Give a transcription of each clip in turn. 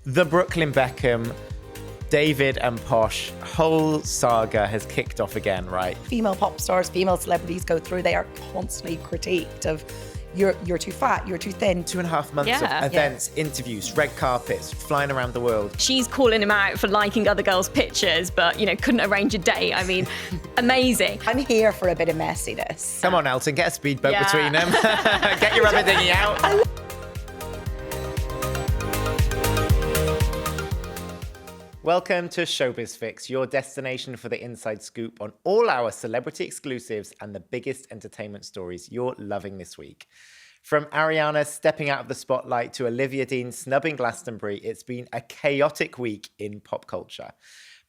The Brooklyn Beckham, David and Posh whole saga has kicked off again, right? Female pop stars, female celebrities go through, they are constantly critiqued of you're too fat, you're too thin. 2.5 months of events, interviews, red carpets, flying around the world. She's calling him out for liking other girls' pictures, but, couldn't arrange a date. I mean, amazing. I'm here for a bit of messiness. Come on, Elton, get a speedboat between them. Get your rubber dinghy out. Welcome to Showbiz Fix, your destination for the inside scoop on all our celebrity exclusives and the biggest entertainment stories you're loving this week. From Ariana stepping out of the spotlight to Olivia Dean snubbing Glastonbury, it's been a chaotic week in pop culture.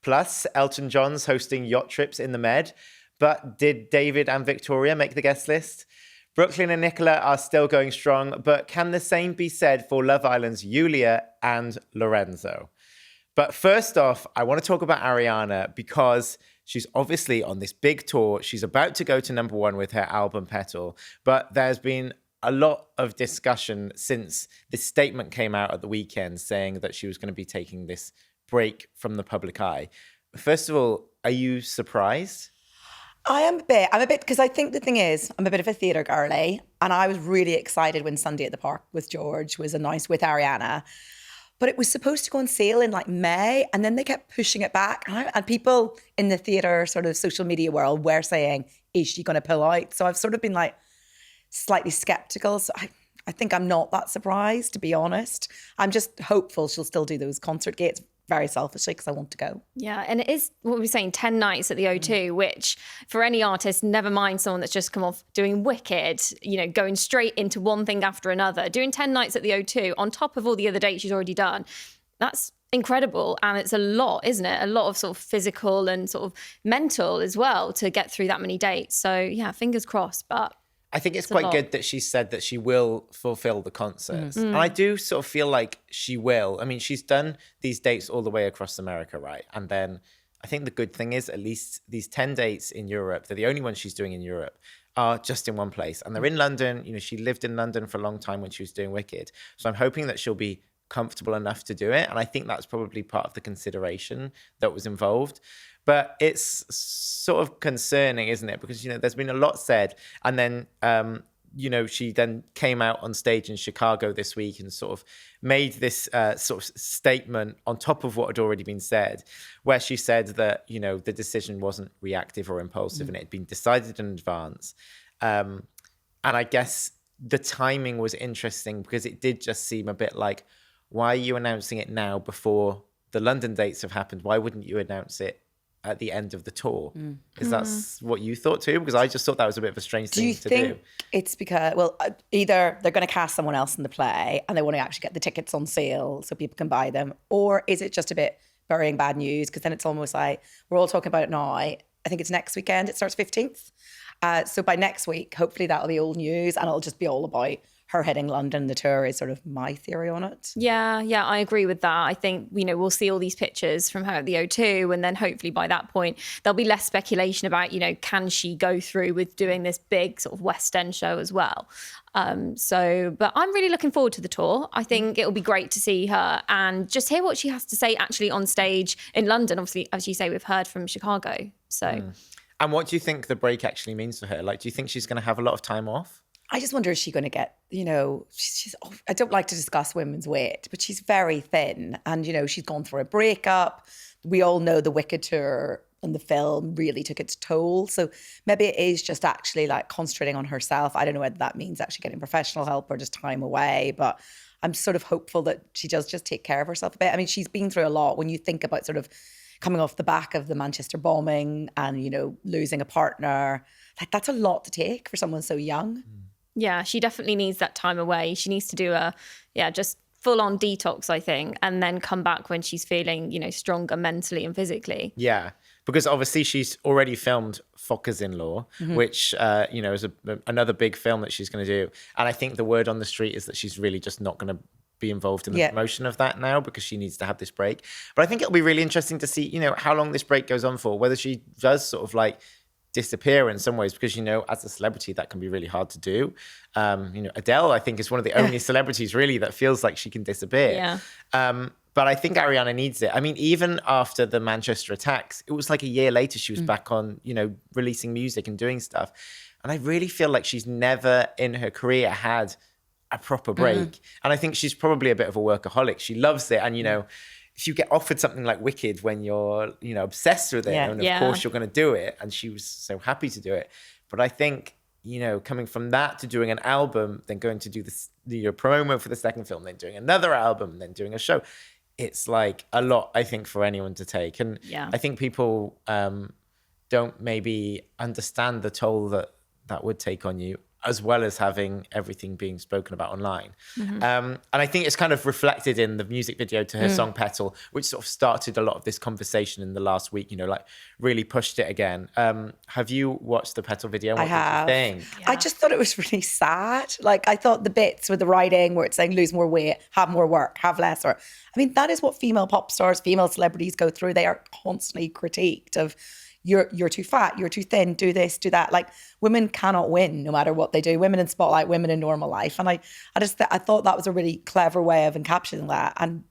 Plus, Elton John's hosting yacht trips in the Med. But did David and Victoria make the guest list? Brooklyn and Nicola are still going strong, but can the same be said for Love Island's Yulia and Lorenzo? But first off, I want to talk about Ariana because she's obviously on this big tour. She's about to go to #1 with her album Petal. But there's been a lot of discussion since this statement came out at the weekend saying that she was going to be taking this break from the public eye. First of all, are you surprised? I'm a bit, because I think the thing is, I'm a bit of a theatre girly, and I was really excited when Sunday at the Park with George was announced with Ariana. But it was supposed to go on sale in May, and then they kept pushing it back. And people in the theatre sort of social media world were saying, is she going to pull out? So I've sort of been slightly skeptical. So I think I'm not that surprised, to be honest. I'm just hopeful she'll still do those concert gates very selfishly because I want to go. Yeah, and it is, what we're saying, 10 nights at the O2, which for any artist, never mind someone that's just come off doing Wicked, going straight into one thing after another, doing 10 nights at the O2 on top of all the other dates she's already done. That's incredible. And it's a lot, isn't it? A lot of sort of physical and sort of mental as well to get through that many dates. So yeah, fingers crossed, but I think it's quite good that she said that she will fulfill the concerts. And I do sort of feel like she will. I mean, she's done these dates all the way across America, right? And then I think the good thing is at least these 10 dates in Europe, they're the only ones she's doing in Europe, are just in one place. And they're in London. She lived in London for a long time when she was doing Wicked. So I'm hoping that she'll be comfortable enough to do it. And I think that's probably part of the consideration that was involved. But it's sort of concerning, isn't it? Because, there's been a lot said. And then, she then came out on stage in Chicago this week and sort of made this sort of statement on top of what had already been said, where she said that, the decision wasn't reactive or impulsive and it had been decided in advance. And I guess the timing was interesting because it did just seem a bit like, why are you announcing it now before the London dates have happened? Why wouldn't you announce it at the end of the tour? Is that what you thought too? Because I just thought that was a bit of a strange thing to do. Do you think it's because, either they're going to cast someone else in the play and they want to actually get the tickets on sale so people can buy them, or is it just a bit burying bad news? Because then it's almost like we're all talking about it now. I think it's next weekend. It starts 15th. So by next week, hopefully that'll be old news and it'll just be all about her hitting London. The tour is sort of my theory on it. Yeah, I agree with that. I think, we'll see all these pictures from her at the O2 and then hopefully by that point, there'll be less speculation about, can she go through with doing this big sort of West End show as well? But I'm really looking forward to the tour. I think it'll be great to see her and just hear what she has to say actually on stage in London. Obviously, as you say, we've heard from Chicago. So. And what do you think the break actually means for her? Do you think she's going to have a lot of time off? I just wonder, is she going to get, I don't like to discuss women's weight, but she's very thin and, she's gone through a breakup. We all know the Wicked tour and the film really took its toll. So maybe it is just actually concentrating on herself. I don't know whether that means actually getting professional help or just time away, but I'm sort of hopeful that she does just take care of herself a bit. I mean, she's been through a lot when you think about sort of coming off the back of the Manchester bombing and, losing a partner. That's a lot to take for someone so young. Yeah, she definitely needs that time away. She needs to do just full-on detox, I think, and then come back when she's feeling, stronger mentally and physically. Yeah, because obviously she's already filmed Fockers-in-Law, which, is another big film that she's going to do. And I think the word on the street is that she's really just not going to be involved in the promotion of that now because she needs to have this break. But I think it'll be really interesting to see, how long this break goes on for, whether she does sort of disappear in some ways because, as a celebrity, that can be really hard to do. Adele, I think, is one of the only celebrities really that feels like she can disappear. Yeah. But I think Ariana needs it. I mean, even after the Manchester attacks, it was like a year later she was back on, releasing music and doing stuff. And I really feel like she's never in her career had a proper break. And I think she's probably a bit of a workaholic. She loves it. And, if you get offered something like Wicked when you're, obsessed with it, and of course you're going to do it. And she was so happy to do it. But I think, coming from that to doing an album, then going to do the promo for the second film, then doing another album, then doing a show, it's like a lot, I think, for anyone to take. And I think people don't maybe understand the toll that would take on you, as well as having everything being spoken about online. And I think it's kind of reflected in the music video to her song Petal, which sort of started a lot of this conversation in the last week, really pushed it again. Have you watched the Petal video? What did you think? I just thought it was really sad. Like, I thought the bits with the writing where it's saying lose more weight, have more work, have less. I mean, that is what female pop stars, female celebrities go through. They are constantly critiqued of, you're too fat, you're too thin, do this, do that. Like, women cannot win no matter what they do. Women in spotlight, women in normal life. And I thought that was a really clever way of encapsulating that. And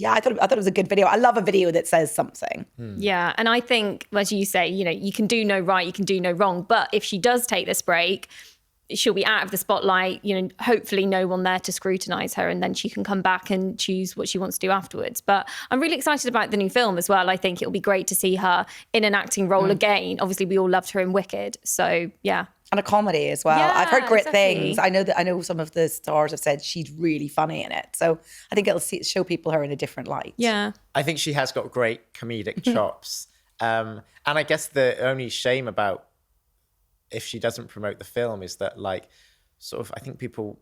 I thought it was a good video. I love a video that says something. Yeah. And I think, as you say, you can do no right, you can do no wrong. But if she does take this break, she'll be out of the spotlight, hopefully no one there to scrutinize her, and then she can come back and choose what she wants to do afterwards. But I'm really excited about the new film as well. I think it'll be great to see her in an acting role again. Obviously, we all loved her in Wicked. So, yeah. And a comedy as well. Yeah, I've heard great exactly. things. I know some of the stars have said she's really funny in it. So I think it'll show people her in a different light. Yeah. I think she has got great comedic chops. And I guess the only shame about if she doesn't promote the film is that, like, sort of, I think people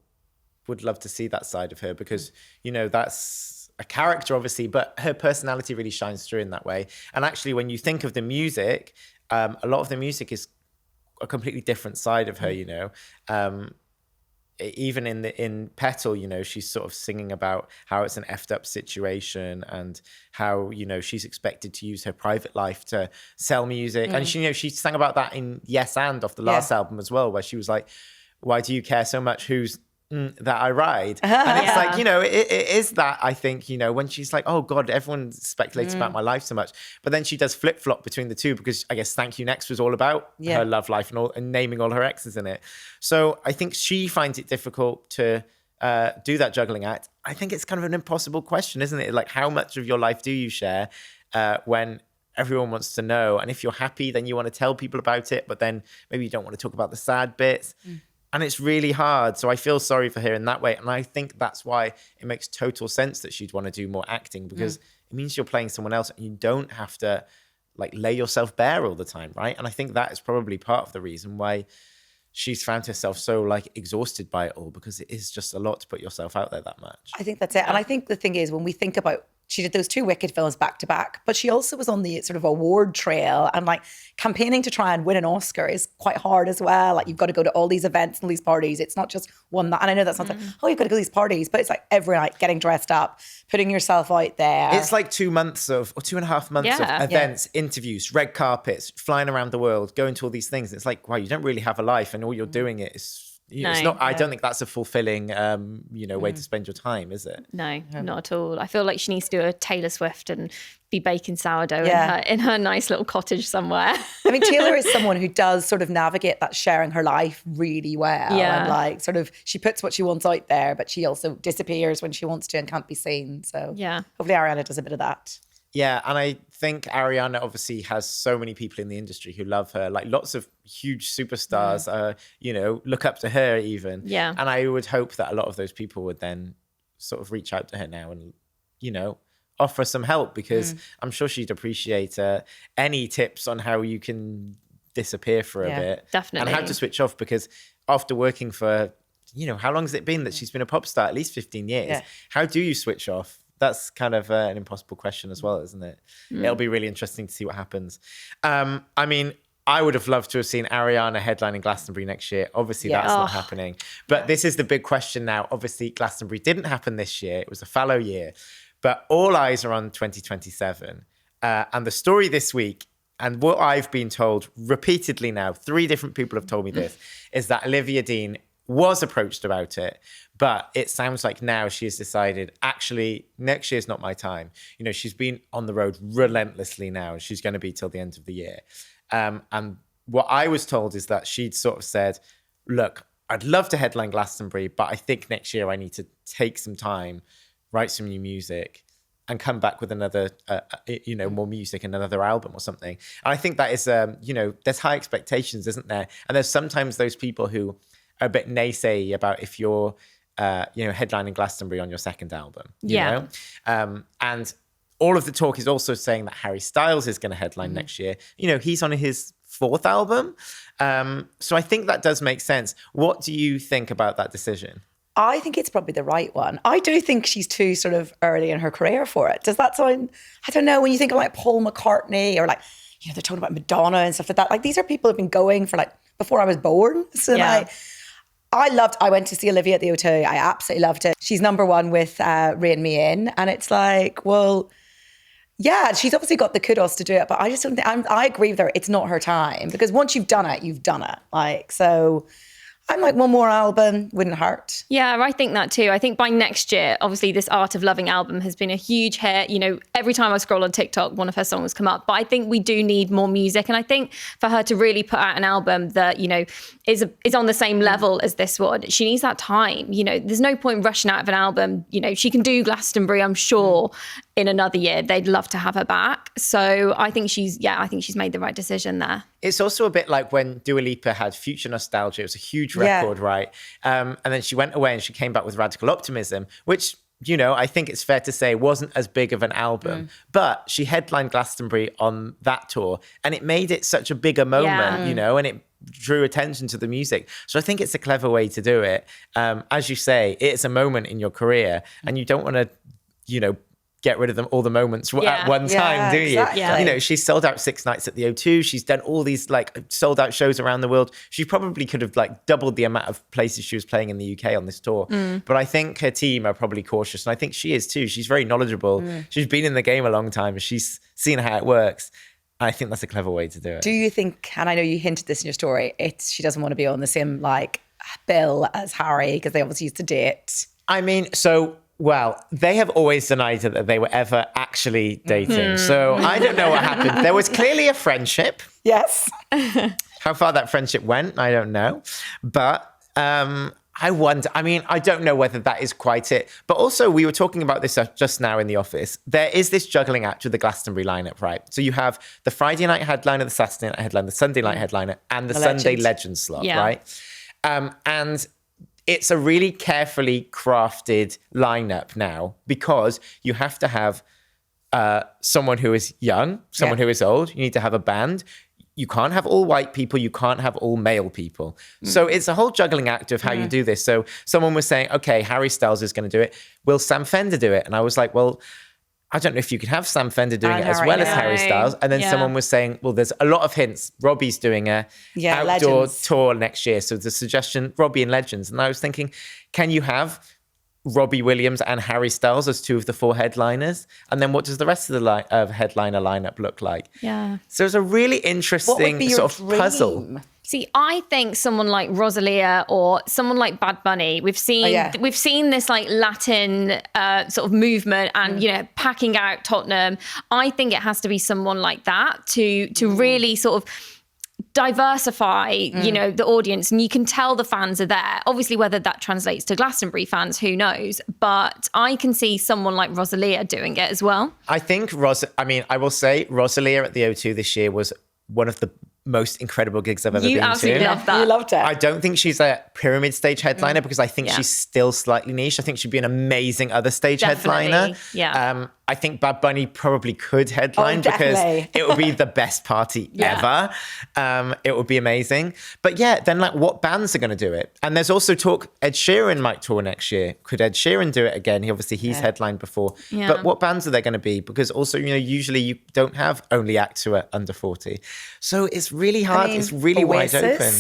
would love to see that side of her because, that's a character, obviously, but her personality really shines through in that way. And actually, when you think of the music, a lot of the music is a completely different side of her, even in Petal, she's sort of singing about how it's an effed up situation and how, she's expected to use her private life to sell music. And she sang about that in Yes And off the last album as well, where she was like, why do you care so much who's that I ride? And it's like, it is that, I think, when she's like, oh God, everyone speculates about my life so much. But then she does flip-flop between the two because I guess Thank You Next was all about her love life and naming all her exes in it. So I think she finds it difficult to do that juggling act. I think it's kind of an impossible question, isn't it? Like, how much of your life do you share when everyone wants to know? And if you're happy, then you want to tell people about it, but then maybe you don't want to talk about the sad bits. And it's really hard. So I feel sorry for her in that way. And I think that's why it makes total sense that she'd want to do more acting, because it means you're playing someone else and you don't have to like lay yourself bare all the time, right? And I think that is probably part of the reason why she's found herself so like exhausted by it all, because it is just a lot to put yourself out there that much. I think that's it. And I think the thing is, when we think about, she did those 2 Wicked films back to back, but she also was on the sort of award trail, and like campaigning to try and win an Oscar is quite hard as well. Like, you've got to go to all these events and these parties. It's not just one night. And I know that's not like, oh, you've got to go to these parties, but it's like every night getting dressed up, putting yourself out there. It's like 2 months of, or 2.5 months of events, interviews, red carpets, flying around the world, going to all these things. It's like, wow, you don't really have a life, and all you're doing is, it's not. I don't think that's a fulfilling, way to spend your time, is it? No, not at all. I feel like she needs to do a Taylor Swift and be baking sourdough in her nice little cottage somewhere. I mean, Taylor is someone who does sort of navigate that sharing her life really well. Yeah. And like, sort of, she puts what she wants out there, but she also disappears when she wants to and can't be seen. So hopefully Ariana does a bit of that. Yeah, and I think Ariana obviously has so many people in the industry who love her. Like, lots of huge superstars, look up to her even. Yeah. And I would hope that a lot of those people would then sort of reach out to her now and, offer some help, because I'm sure she'd appreciate any tips on how you can disappear for a bit. Definitely. And how to switch off, because after working for, how long has it been that she's been a pop star? At least 15 years. Yeah. How do you switch off? That's kind of an impossible question as well, isn't it? It'll be really interesting to see what happens. I mean, I would have loved to have seen Ariana headlining Glastonbury next year. Obviously, that's not happening. But this is the big question now. Obviously, Glastonbury didn't happen this year. It was a fallow year. But all eyes are on 2027. And the story this week, and what I've been told repeatedly now, 3 different people have told me this, is that Olivia Dean was approached about it, but it sounds like now she has decided, actually, next year's not my time. You know, she's been on the road relentlessly now. She's going to be till the end of the year. And what I was told is that she'd sort of said, look, I'd love to headline Glastonbury, but I think next year I need to take some time, write some new music, and come back with another, more music and another album or something. And I think that is, there's high expectations, isn't there? And there's sometimes those people who are a bit naysay about if you're, headlining Glastonbury on your second album. You know? And all of the talk is also saying that Harry Styles is going to headline next year. You know, he's on his 4th album. So I think that does make sense. What do you think about that decision? I think it's probably the right one. I do think she's too sort of early in her career for it. Does that sound, I don't know, when you think of like Paul McCartney or like, they're talking about Madonna and stuff like that. Like these are people who've been going for like before I was born. So I went to see Olivia at the O2. I absolutely loved it. She's number 1 with Rein Me In. And it's like, well, yeah, she's obviously got the kudos to do it, but I just don't think, I agree with her. It's not her time because once you've done it, you've done it. Like, so I'm like, one more album wouldn't hurt. Yeah, I think that too. I think by next year, obviously this Art of Loving album has been a huge hit. You know, every time I scroll on TikTok, one of her songs come up. But I think we do need more music. And I think for her to really put out an album that, you know, is on the same level as this one, she needs that time. You know, there's no point rushing out of an album. You know, she can do Glastonbury, I'm sure, in another year. They'd love to have her back. So I think she's made the right decision there. It's also a bit like when Dua Lipa had Future Nostalgia. It was a huge record, right? And then she went away and she came back with Radical Optimism, which, you know, I think it's fair to say wasn't as big of an album. But she headlined Glastonbury on that tour and it made it such a bigger moment, you know, and it drew attention to the music. So I think it's a clever way to do it. As you say, it's a moment in your career and you don't want to, you know, get rid of them all the moments at one time, do you? Exactly. You know, she's sold out 6 nights at the O2. She's done all these like sold out shows around the world. She probably could have like doubled the amount of places she was playing in the UK on this tour. But I think her team are probably cautious. And I think she is too. She's very knowledgeable. She's been in the game a long time. She's seen how it works. I think that's a clever way to do it. Do you think, and I know you hinted this in your story, she doesn't want to be on the same like bill as Harry because they obviously used to date? I mean, well, they have always denied that they were ever actually dating. So I don't know what happened. There was clearly a friendship. Yes. How far that friendship went, I don't know. But I wonder, I mean, I don't know whether that is quite it. But also, we were talking about this just now in the office. There is this juggling act with the Glastonbury lineup, right? So you have the Friday night headliner, the Saturday night headliner, the Sunday night headliner, and the Sunday legend slot, right? And it's a really carefully crafted lineup now because you have to have someone who is young, someone who is old. You need to have a band. You can't have all white people. You can't have all male people. So it's a whole juggling act of how you do this. So someone was saying, okay, Harry Styles is going to do it. Will Sam Fender do it? And I was like, well, I don't know if you could have Sam Fender doing it as well as Harry Styles. And then someone was saying, well, there's a lot of hints. Robbie's doing a outdoor Legends tour next year. So the suggestion, Robbie and Legends. And I was thinking, can you have Robbie Williams and Harry Styles as 2 of the 4 headliners? And then what does the rest of the headliner lineup look like? Yeah. So it's a really interesting sort of puzzle. See, I think someone like Rosalia or someone like Bad Bunny, we've seen this like Latin sort of movement and, you know, packing out Tottenham. I think it has to be someone like that to really sort of diversify, you know, the audience. And you can tell the fans are there. Obviously, whether that translates to Glastonbury fans, who knows? But I can see someone like Rosalia doing it as well. I think I will say Rosalia at the O2 this year was one of the most incredible gigs I've ever been to. You absolutely loved that. You loved it. I don't think she's a pyramid stage headliner because I think she's still slightly niche. I think she'd be an amazing other stage headliner. Yeah. I think Bad Bunny probably could headline because it would be the best party ever. It would be amazing. But then like what bands are going to do it? And there's also talk Ed Sheeran might tour next year. Could Ed Sheeran do it again? He's headlined before. Yeah. But what bands are there going to be? Because also, you know, usually you don't have only acts who are under 40. So it's really hard. It's really wide open.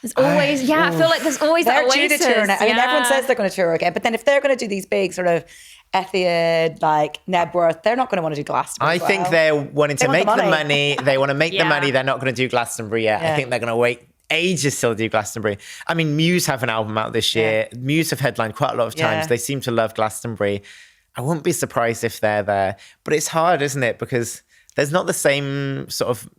There's always, I feel like there's always that Oasis. They're due to tour now. I mean, everyone says they're going to tour again, but then if they're going to do these big sort of Etihad, like Nebworth, they're not going to want to do Glastonbury. I think they're wanting to make the money. They want to make the money. They're not going to do Glastonbury yet. I think they're going to wait ages till they do Glastonbury. I mean, Muse have an album out this year. Muse have headlined quite a lot of times. Yeah. They seem to love Glastonbury. I wouldn't be surprised if they're there. But it's hard, isn't it? Because there's not the same sort of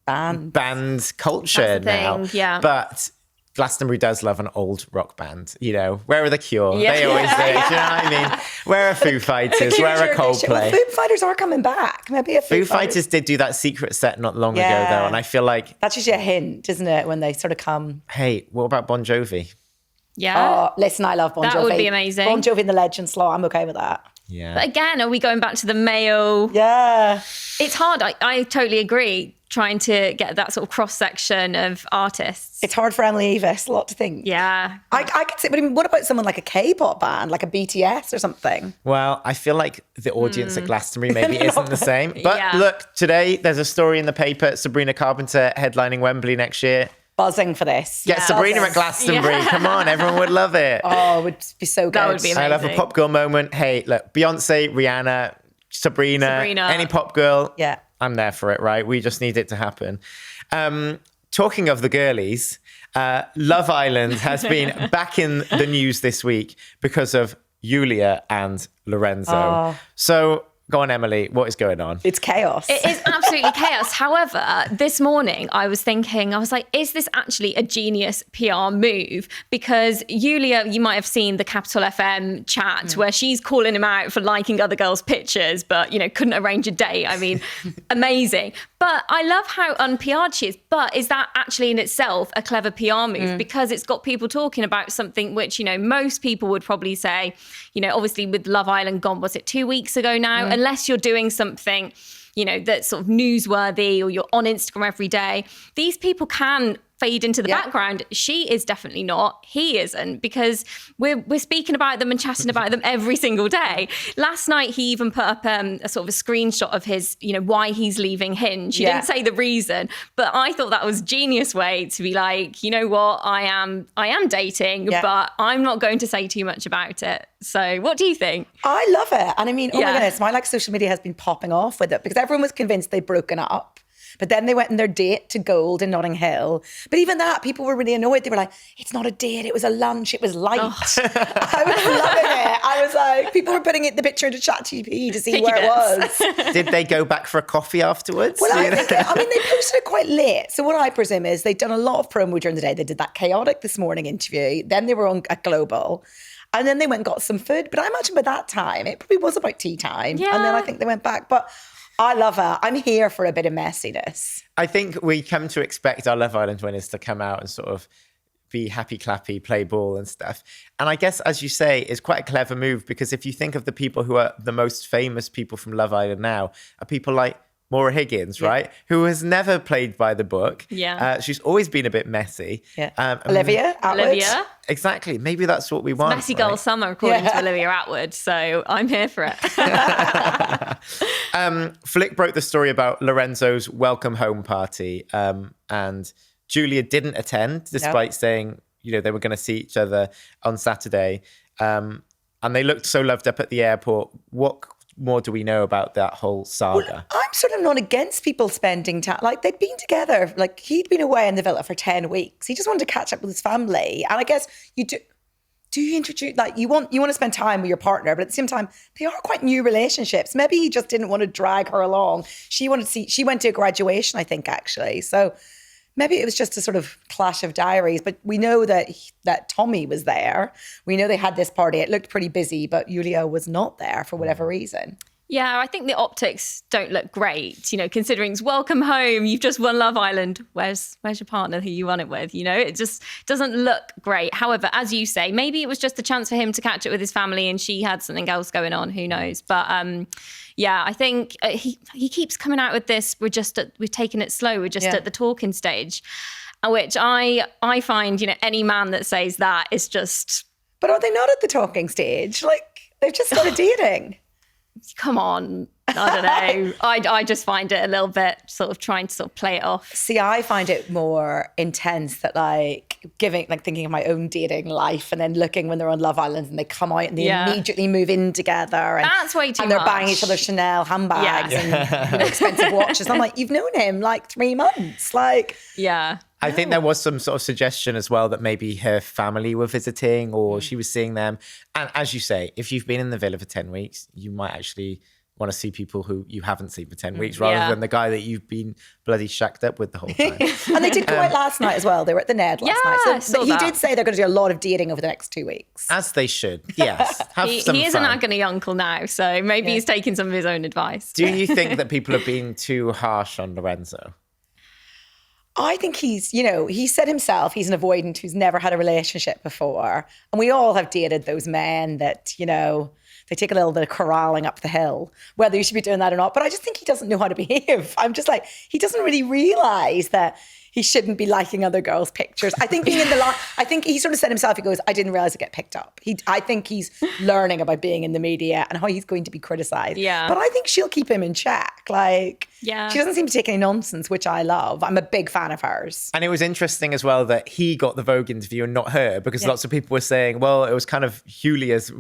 band culture That's the now. thing, yeah. But Glastonbury does love an old rock band. You know, where are the Cure? Yeah. They always do. Do you know what I mean? Where are Foo Fighters? Where are Well, Coldplay? Foo Fighters are coming back. Maybe a Foo Fighters did do that secret set not long ago, though. And I feel like, that's usually a hint, isn't it? When they sort of come. hey, what about Bon Jovi? Yeah. Oh, listen, I love Bon Jovi. That would be amazing. Bon Jovi and the Legend slot. I'm okay with that. Yeah. But again, are we going back to the male? Yeah. It's hard. I totally agree. Trying to get that sort of cross section of artists. It's hard for Emily Evis. A lot to think. Yeah. I could say, but I mean, what about someone like a K-pop band, like a BTS or something? Well, I feel like the audience at Glastonbury maybe isn't the same. But Yeah. look, today there's a story in the paper, Sabrina Carpenter headlining Wembley next year. Buzzing for this. Get Sabrina at Glastonbury. Yeah. Come on, everyone would love it. Oh, it would be so good. That would be I love a amazing. pop girl moment. Hey, look, Beyonce, Rihanna, Sabrina, any pop girl. Yeah. I'm there for it, right? We just need it to happen. Talking of the girlies, Love Island has been back in the news this week because of Yulia and Lorenzo. Oh. So go on, Emily, what is going on? It's chaos. It is absolutely chaos. However, this morning I was thinking, I was like, is this actually a genius PR move? Because Yulia, you might have seen the Capital FM chat where she's calling him out for liking other girls' pictures, but, you know, couldn't arrange a date. I mean, amazing. But I love how unPR'd she is. But is that actually in itself a clever PR move? Because it's got people talking about something which, you know, most people would probably say, you know, obviously with Love Island gone, was it 2 weeks ago now? Unless you're doing something, you know, that's sort of newsworthy or you're on Instagram every day, these people can fade into the background. She is definitely not. He isn't, because we're speaking about them and chatting about them every single day. Last night, he even put up a sort of a screenshot of his, you know, why he's leaving Hinge. He didn't say the reason, but I thought that was a genius way to be like, you know what, I am dating, but I'm not going to say too much about it. So what do you think? I love it. And I mean, oh my goodness, my social media has been popping off with it because everyone was convinced they'd broken up. But then they went on their date to Gold in Notting Hill. But even that, people were really annoyed. They were like, it's not a date, it was a lunch, it was light. I was loving it. I was like, people were putting the picture into ChatGPT to see where it was. Did they go back for a coffee afterwards? Well, I think, I mean, they posted it quite late. So what I presume is they'd done a lot of promo during the day. They did that Chaotic This Morning interview. Then they were on at Global. And then they went and got some food. But I imagine by that time, it probably was about tea time. Yeah. And then I think they went back. But I love her. I'm here for a bit of messiness. I think we come to expect our Love Island winners to come out and sort of be happy clappy, play ball and stuff. And I guess, as you say, it's quite a clever move because if you think of the people who are the most famous people from Love Island now, are people like Maura Higgins, right? Who has never played by the book. Yeah. She's always been a bit messy. Yeah. Olivia Atwood. Olivia. Exactly. Maybe that's what we want. Messy Girl Summer, according to Olivia Atwood. So I'm here for it. Flick broke the story about Lorenzo's welcome home party, and Julia didn't attend, despite saying, you know, they were going to see each other on Saturday. And they looked so loved up at the airport. What more do we know about that whole saga? Well, I'm sort of not against people spending time. Like, they'd been together. Like, he'd been away in the villa for 10 weeks. He just wanted to catch up with his family. And I guess you do you introduce, like, you want to spend time with your partner, but at the same time, they are quite new relationships. Maybe he just didn't want to drag her along. She went to a graduation, I think, actually. So maybe it was just a sort of clash of diaries. But we know that Tommy was there. We know they had this party. It looked pretty busy, but Yulia was not there for whatever reason. Yeah, I think the optics don't look great, you know, considering it's welcome home, you've just won Love Island. Where's your partner who you won it with? You know, it just doesn't look great. However, as you say, maybe it was just a chance for him to catch up with his family and she had something else going on, who knows? But yeah, I think he keeps coming out with this, we're taking it slow, we're just at the talking stage, which I find, you know, any man that says that is just... But are they not at the talking stage? Like, they've just started dating. Come on, I don't know. I just find it a little bit sort of trying to sort of play it off. See, I find it more intense that thinking of my own dating life and then looking when they're on Love Island and they come out and they immediately move in together. And, that's way too much. And they're buying each other Chanel handbags and expensive watches. I'm like, you've known him like 3 months. Like, yeah. I think there was some sort of suggestion as well that maybe her family were visiting or she was seeing them. And as you say, if you've been in the villa for 10 weeks, you might actually want to see people who you haven't seen for 10 weeks rather than the guy that you've been bloody shacked up with the whole time. And they did go out last night as well. They were at the Ned last night. So he did say they're going to do a lot of dating over the next 2 weeks. As they should, yes. He is an agony uncle now, so maybe he's taking some of his own advice. Do you think that people are being too harsh on Lorenzo? I think he's, he said himself, he's an avoidant who's never had a relationship before. And we all have dated those men that, they take a little bit of corralling up the hill, whether you should be doing that or not. But I just think he doesn't know how to behave. I'm just like, he doesn't really realise that he shouldn't be liking other girls' pictures. I think being in the I think he sort of said himself, he goes, I didn't realise it get picked up. I think he's learning about being in the media and how he's going to be criticised. Yeah. But I think she'll keep him in check. She doesn't seem to take any nonsense, which I love. I'm a big fan of hers. And it was interesting as well that he got the Vogue interview and not her, because lots of people were saying, well, it was kind of Yulia's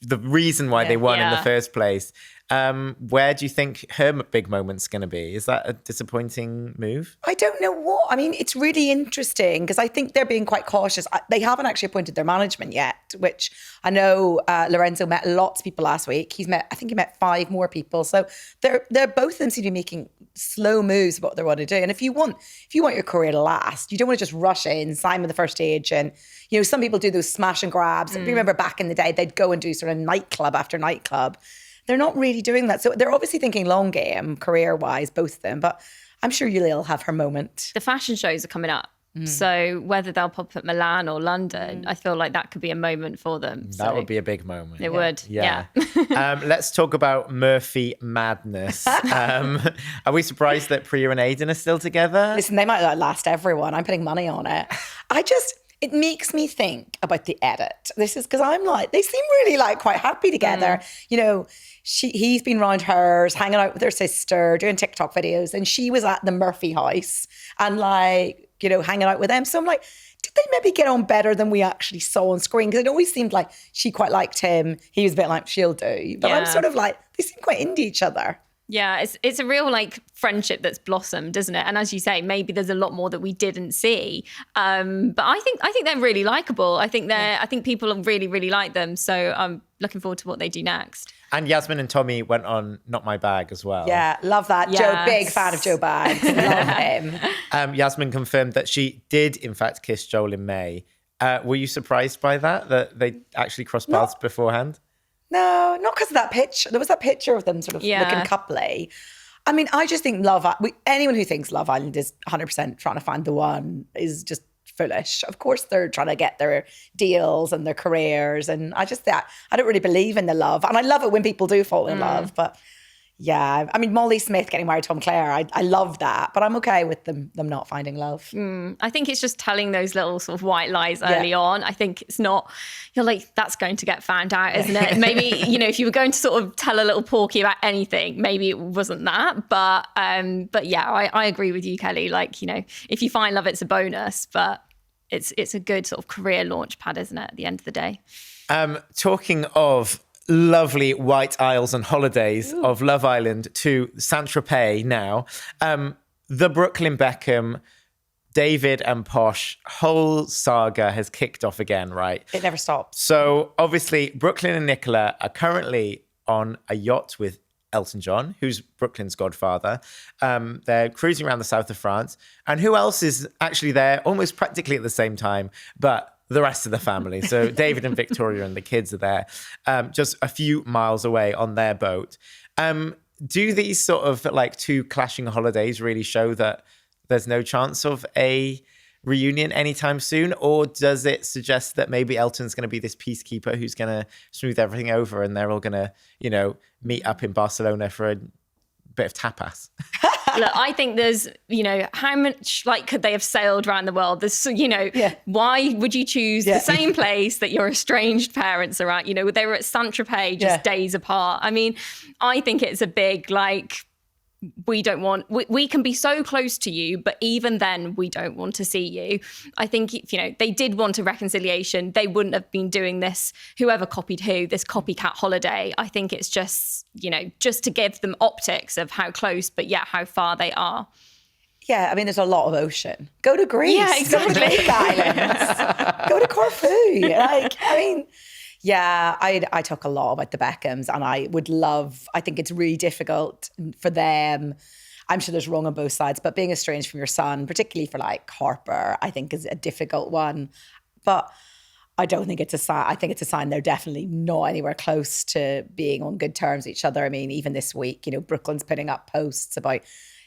the reason why they won in the first place. Where do you think her big moment's going to be? Is that a disappointing move? I don't know what. I mean, it's really interesting because I think they're being quite cautious. They haven't actually appointed their management yet, which I know Lorenzo met lots of people last week. I think he met 5 more people. So they're both of them seem to be making slow moves about what they want to do. And if you want your career to last, you don't want to just rush in, sign with the first agent. Some people do those smash and grabs. Remember back in the day, they'd go and do sort of nightclub after nightclub. They're not really doing that. So they're obviously thinking long game, career-wise, both of them. But I'm sure Yulia will have her moment. The fashion shows are coming up. So whether they'll pop at Milan or London, I feel like that could be a moment for them. That would be a big moment. It would, yeah. Let's talk about Murphy madness. Are we surprised that Priya and Aidan are still together? Listen, they might outlast everyone. I'm putting money on it. It makes me think about the edit. This is because I'm like, they seem really quite happy together. He's been around hers, hanging out with her sister, doing TikTok videos, and she was at the Murphy house and hanging out with them. So I'm like, did they maybe get on better than we actually saw on screen? Because it always seemed like she quite liked him. He was a bit like, she'll do. But I'm sort of like, they seem quite into each other. Yeah, it's a real friendship that's blossomed, isn't it? And as you say, maybe there's a lot more that we didn't see. But I think they're really likable. I think people really, really like them. So I'm looking forward to what they do next. And Yasmin and Tommy went on Not My Bag as well. Yeah, love that. Yes. Joe, big fan of Joe Bags. Love him. Yasmin confirmed that she did, in fact, kiss Joel in May. Were you surprised by that they actually crossed paths beforehand? No, not because of that picture. There was that picture of them sort of looking coupley. I mean, I just think anyone who thinks Love Island is 100% trying to find the one is just foolish. Of course, they're trying to get their deals and their careers. And I don't really believe in the love. And I love it when people do fall in love. But yeah, I mean, Molly Smith getting married to Tom Clare, I love that. But I'm okay with them not finding love. I think it's just telling those little sort of white lies early on. I think it's not, you're like, that's going to get found out, isn't it? Maybe, if you were going to sort of tell a little porky about anything, maybe it wasn't that. But yeah, I agree with you, Kelly. If you find love, it's a bonus. But it's a good sort of career launch pad, isn't it, at the end of the day? Talking of lovely White Isles and holidays of Love Island to Saint-Tropez now. The Brooklyn Beckham, David and Posh whole saga has kicked off again, right? It never stops. So obviously Brooklyn and Nicola are currently on a yacht with Elton John, who's Brooklyn's godfather. They're cruising around the south of France. And who else is actually there almost practically at the same time, but the rest of the family. So David and Victoria and the kids are there, just a few miles away on their boat. Do these sort of two clashing holidays really show that there's no chance of a reunion anytime soon? Or does it suggest that maybe Elton's going to be this peacekeeper who's going to smooth everything over and they're all going to, meet up in Barcelona for a bit of tapas? Look, I think there's, how much could they have sailed around the world? There's, why would you choose the same place that your estranged parents are at? They were at Saint-Tropez just days apart. I mean, I think it's a big, we can be so close to you, but even then we don't want to see you. I think if, they did want a reconciliation, they wouldn't have been doing this, whoever copied who, this copycat holiday. I think it's just, just to give them optics of how close, but yet how far they are. Yeah, I mean, there's a lot of ocean. Go to Greece. Yeah, exactly. Go to the Greek islands. Go to Corfu. Like, I mean, yeah, I talk a lot about the Beckhams, and I think it's really difficult for them. I'm sure there's wrong on both sides, but being estranged from your son, particularly for like Harper, I think is a difficult one. But I don't think it's a sign. I think it's a sign they're definitely not anywhere close to being on good terms with each other. I mean, even this week, Brooklyn's putting up posts about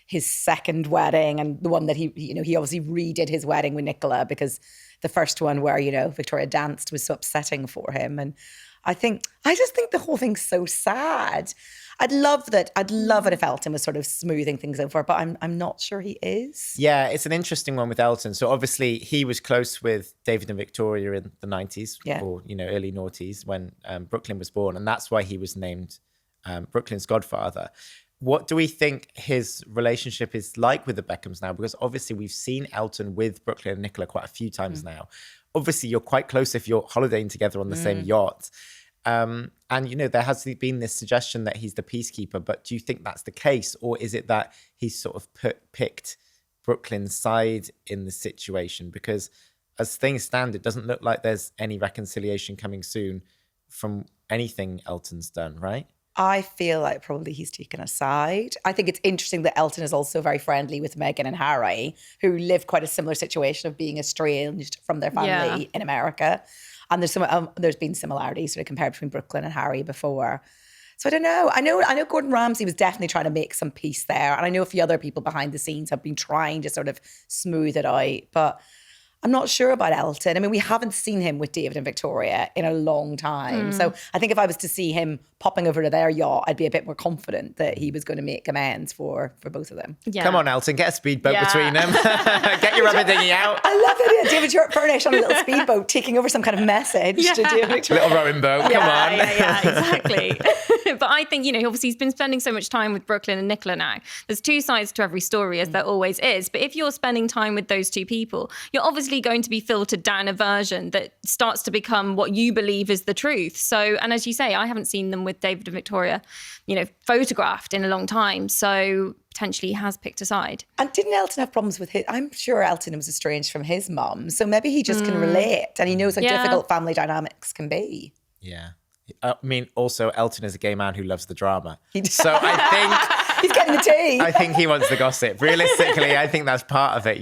his second wedding, and the one that he obviously redid his wedding with Nicola, because the first one where, Victoria danced was so upsetting for him. And I just think the whole thing's so sad. I'd love it if Elton was sort of smoothing things over, but I'm not sure he is. Yeah, it's an interesting one with Elton. So obviously he was close with David and Victoria in the 90s or, early noughties when Brooklyn was born. And that's why he was named Brooklyn's godfather. What do we think his relationship is like with the Beckhams now? Because obviously we've seen Elton with Brooklyn and Nicola quite a few times now. Obviously you're quite close if you're holidaying together on the same yacht. And, there has been this suggestion that he's the peacekeeper, but do you think that's the case? Or is it that he's sort of picked Brooklyn's side in the situation? Because as things stand, it doesn't look like there's any reconciliation coming soon from anything Elton's done, right? I feel like probably he's taken a side. I think it's interesting that Elton is also very friendly with Meghan and Harry, who live quite a similar situation of being estranged from their family in America. And there's been similarities sort of compared between Brooklyn and Harry before. So I don't know. I know Gordon Ramsay was definitely trying to make some peace there. And I know a few other people behind the scenes have been trying to sort of smooth it out. But I'm not sure about Elton. I mean, we haven't seen him with David and Victoria in a long time. So I think if I was to see him popping over to their yacht, I'd be a bit more confident that he was going to make amends for both of them. Yeah. Come on, Elton, get a speedboat between them. Get your rubber dinghy out. I love the idea. David Furnish on a little speedboat taking over some kind of message to David Victoria. Little rowing boat, come on. Yeah, exactly. But I think, obviously he's been spending so much time with Brooklyn and Nicola now. There's two sides to every story, as there always is. But if you're spending time with those two people, you're obviously going to be filtered down a version that starts to become what you believe is the truth. So, and as you say, I haven't seen them with David and Victoria, photographed in a long time. So potentially he has picked a side. And didn't Elton have problems with I'm sure Elton was estranged from his mum. So maybe he just can relate, and he knows how difficult family dynamics can be. Yeah. I mean, also, Elton is a gay man who loves the drama. So I think... He's getting the tea. I think he wants the gossip. Realistically, I think that's part of it,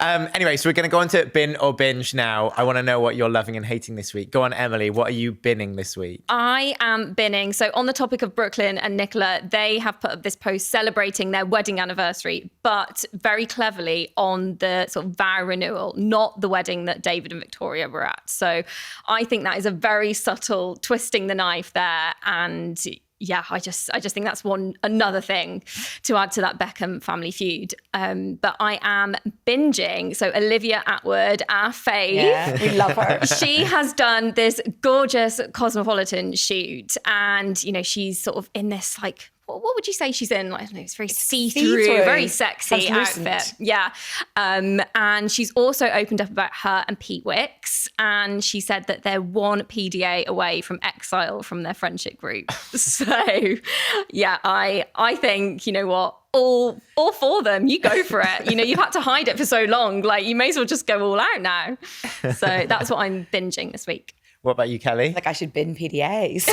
Anyway, so we're going to go on to bin or binge now. I want to know what you're loving and hating this week. Go on, Emily. What are you binning this week? I am binning. So on the topic of Brooklyn and Nicola, they have put up this post celebrating their wedding anniversary, but very cleverly on the sort of vow renewal, not the wedding that David and Victoria were at. So I think that is a very subtle twisting the knife there. And yeah, I just think that's another thing to add to that Beckham family feud. But I am binging. So Olivia Attwood, our fave. Yeah, we love her. She has done this gorgeous Cosmopolitan shoot. And, she's sort of in this like, what would you say she's in? I don't know, it's very see-through, very sexy outfit. Yeah. And she's also opened up about her and Pete Wicks. And she said that they're one PDA away from exile from their friendship group. So, yeah, I think, all for them. You go for it. You've had to hide it for so long. Like, you may as well just go all out now. So that's what I'm binging this week. What about you, Kelly? Like I should bin PDAs.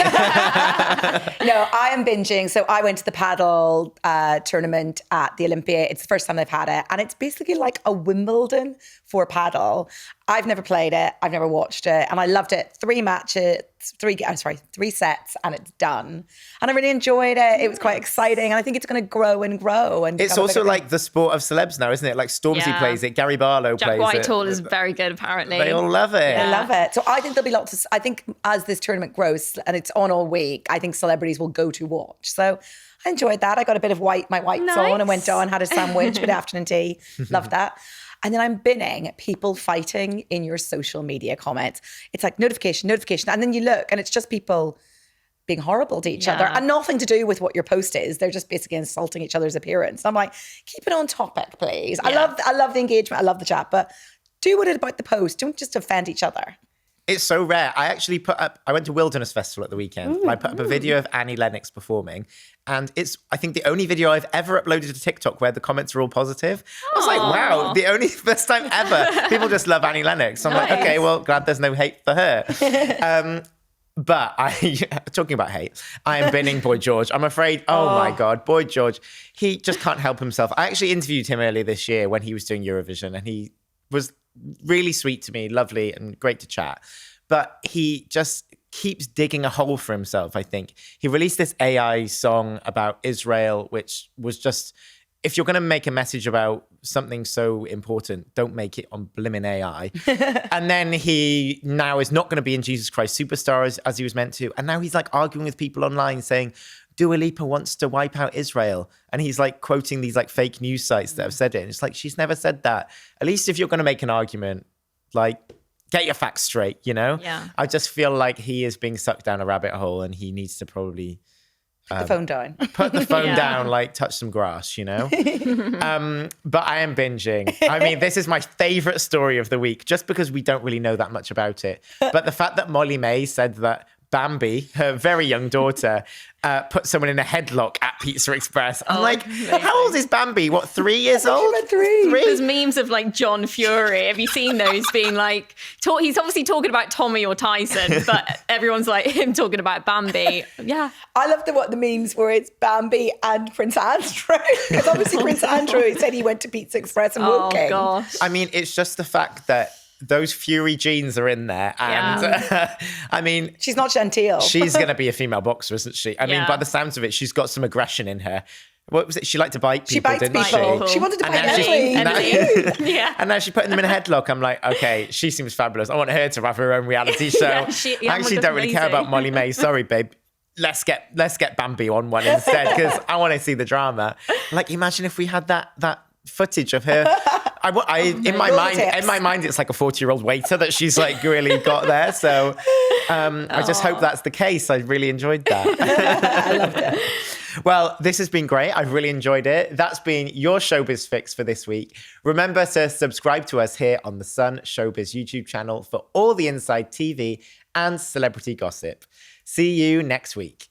No, I am binging. So I went to the paddle tournament at the Olympia. It's the first time they've had it. And it's basically like a Wimbledon for paddle. I've never played it. I've never watched it. And I loved it. 3 sets and it's done. And I really enjoyed it. It was quite exciting. And I think it's going to grow and grow. And it's also like the sport of celebs now, isn't it? Like Stormzy plays it. Gary Barlow plays it. Jack Whitehall is very good, apparently. They all love it. I love it. So I think there'll be I think as this tournament grows and it's on all week, I think celebrities will go to watch. So I enjoyed that. I got a bit of my whites on and went on, had a sandwich, bit of afternoon tea. Loved that. And then I'm binning people fighting in your social media comments. It's like notification. And then you look and it's just people being horrible to each other and nothing to do with what your post is. They're just basically insulting each other's appearance. And I'm like, keep it on topic, please. Yeah. I love the engagement. I love the chat, but do what it about the post. Don't just offend each other. It's so rare. I actually I went to Wilderness Festival at the weekend. And I put up a video of Annie Lennox performing. And it's, I think, the only video I've ever uploaded to TikTok where the comments are all positive. I was like, wow, first time ever. People just love Annie Lennox. So I'm like, okay, well, glad there's no hate for her. But talking about hate, I am binning Boy George. I'm afraid, oh my God, Boy George, he just can't help himself. I actually interviewed him earlier this year when he was doing Eurovision, and he was really sweet to me, lovely and great to chat. But he just keeps digging a hole for himself, I think. He released this AI song about Israel, which was just, if you're going to make a message about something so important, don't make it on blimmin' AI. And then he now is not going to be in Jesus Christ Superstar as he was meant to. And now he's like arguing with people online saying, Dua Lipa wants to wipe out Israel. And he's like quoting these like fake news sites that have said it. And it's like, she's never said that. At least if you're going to make an argument, like, get your facts straight, you know? Yeah. I just feel like he is being sucked down a rabbit hole and he needs to probably Put the phone down. Put the phone down, like touch some grass, you know? But I am binging. I mean, this is my favorite story of the week, just because we don't really know that much about it. But the fact that Molly May said that Bambi, her very young daughter, put someone in a headlock at Pizza Express. I'm like, amazing. How old is Bambi? What, 3 years old? Three. There's memes of like John Fury. Have you seen those being like, he's obviously talking about Tommy or Tyson, but everyone's like him talking about Bambi. Yeah. I love the memes where it's Bambi and Prince Andrew. Because obviously Prince Andrew said he went to Pizza Express and walking. Oh, gosh. I mean, it's just the fact that those Fury genes are in there. And I mean, she's not genteel. She's going to be a female boxer, isn't she? I mean, by the sounds of it, she's got some aggression in her. What was it? She liked to bite people, didn't she? She wanted to bite Emily. Yeah. And now she's putting them in a headlock. I'm like, okay, she seems fabulous. I want her to have her own reality show. I actually don't really care about Molly May. Sorry, babe. Let's get Bambi on one instead, because I want to see the drama. Like, imagine if we had that footage of her. In my mind, it's like a 40-year-old waiter that she's like really got there. So I just hope that's the case. I really enjoyed that. I loved it. Well, this has been great. I've really enjoyed it. That's been your Showbiz Fix for this week. Remember to subscribe to us here on the Sun Showbiz YouTube channel for all the inside TV and celebrity gossip. See you next week.